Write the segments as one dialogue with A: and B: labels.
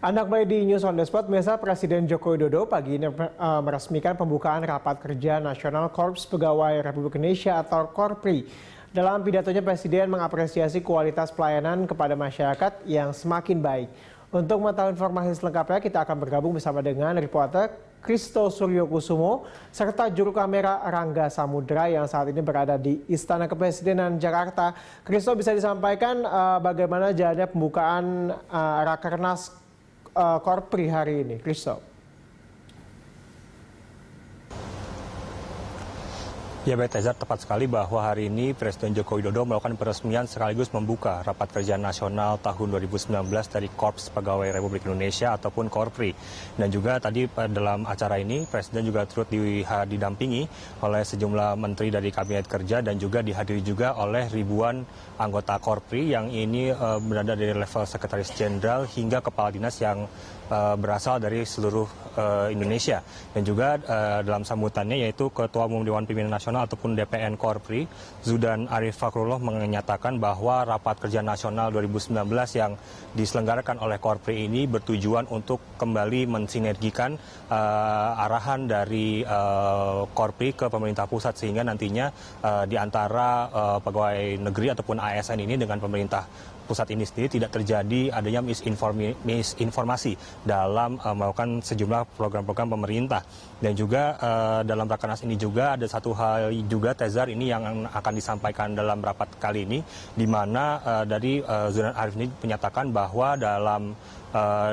A: Anak bayi di News on the Spot, Mesa Presiden Joko Widodo pagi ini meresmikan pembukaan Rapat Kerja Nasional Korps Pegawai Republik Indonesia atau Korpri. Dalam pidatonya, Presiden mengapresiasi kualitas pelayanan kepada masyarakat yang semakin baik. Untuk mengetahui informasi selengkapnya, kita akan bergabung bersama dengan reporter Kristo Suryokusumo serta juru kamera Rangga Samudra yang saat ini berada di Istana Kepresidenan Jakarta. Kristo, bisa disampaikan bagaimana jalannya pembukaan Rakernas Korpri hari ini, Kristo?
B: Ya baik Tezar, tepat sekali bahwa hari ini Presiden Joko Widodo melakukan peresmian sekaligus membuka Rapat Kerja Nasional tahun 2019 dari Korps Pegawai Republik Indonesia ataupun Korpri. Dan juga tadi dalam acara ini Presiden juga turut didampingi oleh sejumlah menteri dari Kabinet Kerja dan juga dihadiri juga oleh ribuan anggota Korpri yang ini berada dari level Sekretaris Jenderal hingga Kepala Dinas yang berasal dari seluruh Indonesia. Dan juga dalam sambutannya yaitu Ketua Umum Dewan Pimpinan Nasional ataupun DPN Korpri, Zudan Arif Fakrullah, menyatakan bahwa Rapat Kerja Nasional 2019 yang diselenggarakan oleh Korpri ini bertujuan untuk kembali mensinergikan arahan dari Korpri ke pemerintah pusat, sehingga nantinya di antara pegawai negeri ataupun ASN ini dengan pemerintah pusat ini sendiri tidak terjadi adanya misinformasi dalam melakukan sejumlah program-program pemerintah. Dan juga dalam Rakernas ini juga ada satu hal juga, Tezar, ini yang akan disampaikan dalam rapat kali ini, di mana dari Zudan Arif ini menyatakan bahwa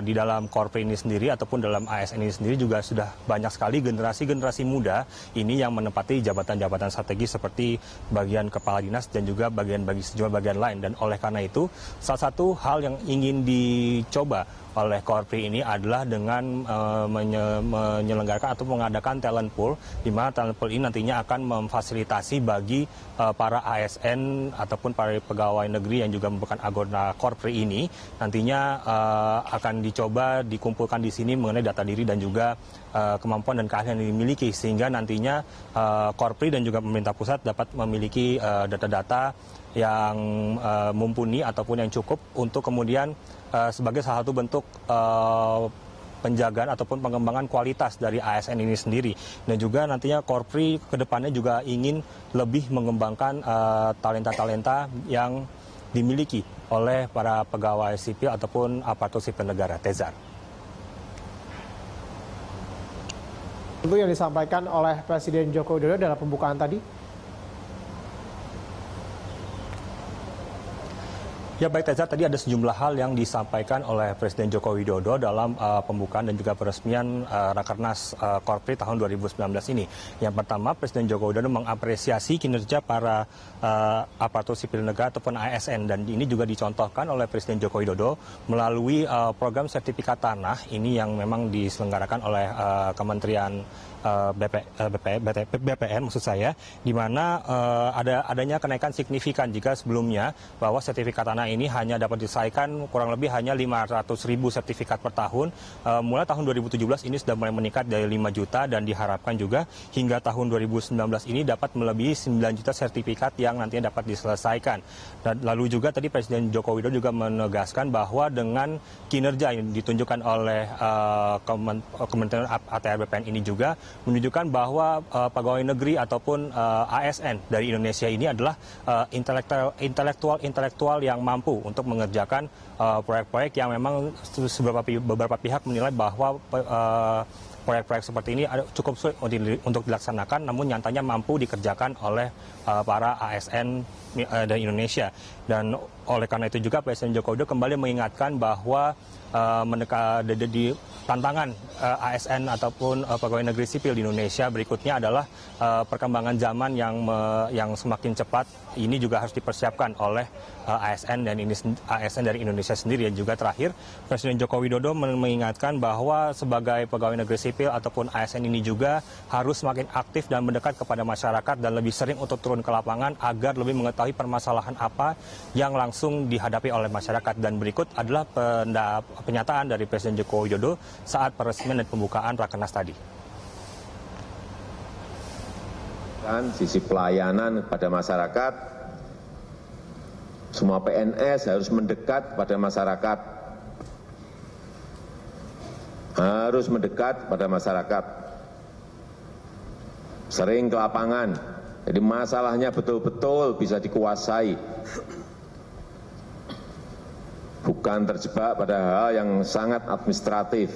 B: di dalam Korpri ini sendiri ataupun dalam ASN ini sendiri juga sudah banyak sekali generasi muda ini yang menempati jabatan-jabatan strategis seperti bagian kepala dinas dan juga sejumlah bagian lain. Dan oleh karena itu, salah satu hal yang ingin dicoba oleh Korpri ini adalah dengan menyelenggarakan atau mengadakan talent pool, di mana talent pool ini nantinya akan memfasilitasi bagi para ASN ataupun para pegawai negeri yang juga merupakan anggota Korpri ini nantinya akan dicoba dikumpulkan di sini mengenai data diri dan juga kemampuan dan keahlian yang dimiliki, sehingga nantinya Korpri dan juga pemerintah pusat dapat memiliki data-data yang mumpuni ataupun yang cukup untuk kemudian sebagai salah satu bentuk penjagaan ataupun pengembangan kualitas dari ASN ini sendiri. Dan juga nantinya Korpri kedepannya juga ingin lebih mengembangkan talenta-talenta yang dimiliki oleh para pegawai sipil ataupun aparatur sipil negara. Tezar.
A: Itu yang disampaikan oleh Presiden Joko Widodo dalam pembukaan tadi.
B: Ya baik Tezar, tadi ada sejumlah hal yang disampaikan oleh Presiden Joko Widodo dalam pembukaan dan juga peresmian Rakernas Korpri tahun 2019 ini. Yang pertama, Presiden Joko Widodo mengapresiasi kinerja para aparatur sipil negara ataupun ASN, dan ini juga dicontohkan oleh Presiden Joko Widodo melalui program sertifikat tanah ini yang memang diselenggarakan oleh Kementerian BPN maksud saya, di mana adanya kenaikan signifikan jika sebelumnya bahwa sertifikat tanah ini hanya dapat diselesaikan kurang lebih hanya 500.000 sertifikat per tahun. Mulai tahun 2017 ini sudah mulai meningkat dari 5 juta dan diharapkan juga hingga tahun 2019 ini dapat melebihi 9 juta sertifikat yang nantinya dapat diselesaikan. Dan lalu juga tadi Presiden Joko Widodo juga menegaskan bahwa dengan kinerja yang ditunjukkan oleh Kementerian ATR BPN ini juga menunjukkan bahwa pegawai negeri ataupun ASN dari Indonesia ini adalah intelektual yang mampu untuk mengerjakan proyek-proyek yang memang beberapa pihak menilai bahwa proyek-proyek seperti ini cukup sulit untuk dilaksanakan, namun nyatanya mampu dikerjakan oleh para ASN dari Indonesia. Dan oleh karena itu juga Presiden Joko Widodo kembali mengingatkan bahwa di tantangan ASN ataupun pegawai negeri sipil di Indonesia berikutnya adalah perkembangan zaman yang semakin cepat. Ini juga harus dipersiapkan oleh ASN dari Indonesia sendiri. Dan juga terakhir, Presiden Joko Widodo mengingatkan bahwa sebagai pegawai negeri sipil ataupun ASN ini juga harus semakin aktif dan mendekat kepada masyarakat dan lebih sering untuk turun ke lapangan agar lebih mengetahui permasalahan apa yang langsung dihadapi oleh masyarakat. Dan berikut adalah pernyataan dari Presiden Joko Widodo saat peresmian dan pembukaan Rakernas tadi.
C: Dan sisi pelayanan kepada masyarakat, semua PNS harus mendekat kepada masyarakat. harus mendekat pada masyarakat, sering ke lapangan, jadi masalahnya betul-betul bisa dikuasai, bukan terjebak pada hal yang sangat administratif,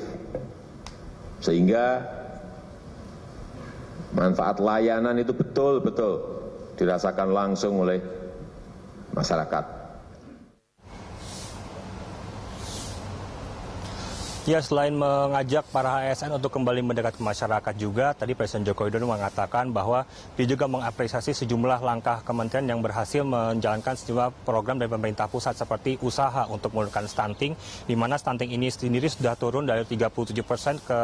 C: sehingga manfaat layanan itu betul-betul dirasakan langsung oleh masyarakat.
B: Ya, selain mengajak para ASN untuk kembali mendekat ke masyarakat juga, tadi Presiden Joko Widodo mengatakan bahwa dia juga mengapresiasi sejumlah langkah kementerian yang berhasil menjalankan sejumlah program dari pemerintah pusat seperti usaha untuk menurunkan stunting, di mana stunting ini sendiri sudah turun dari 37% ke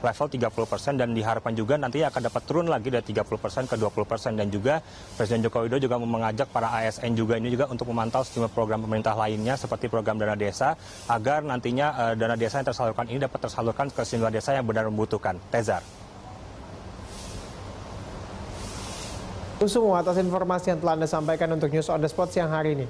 B: level 30% dan diharapkan juga nantinya akan dapat turun lagi dari 30% ke 20%. Dan juga Presiden Joko Widodo juga mengajak para ASN juga ini juga untuk memantau sejumlah program pemerintah lainnya seperti program dana desa, agar nantinya dana desa yang tersalurkan ini dapat tersalurkan ke sejumlah desa yang benar membutuhkan. Tezar.
A: Semua atas informasi yang telah Anda sampaikan untuk News on the Spot siang hari ini.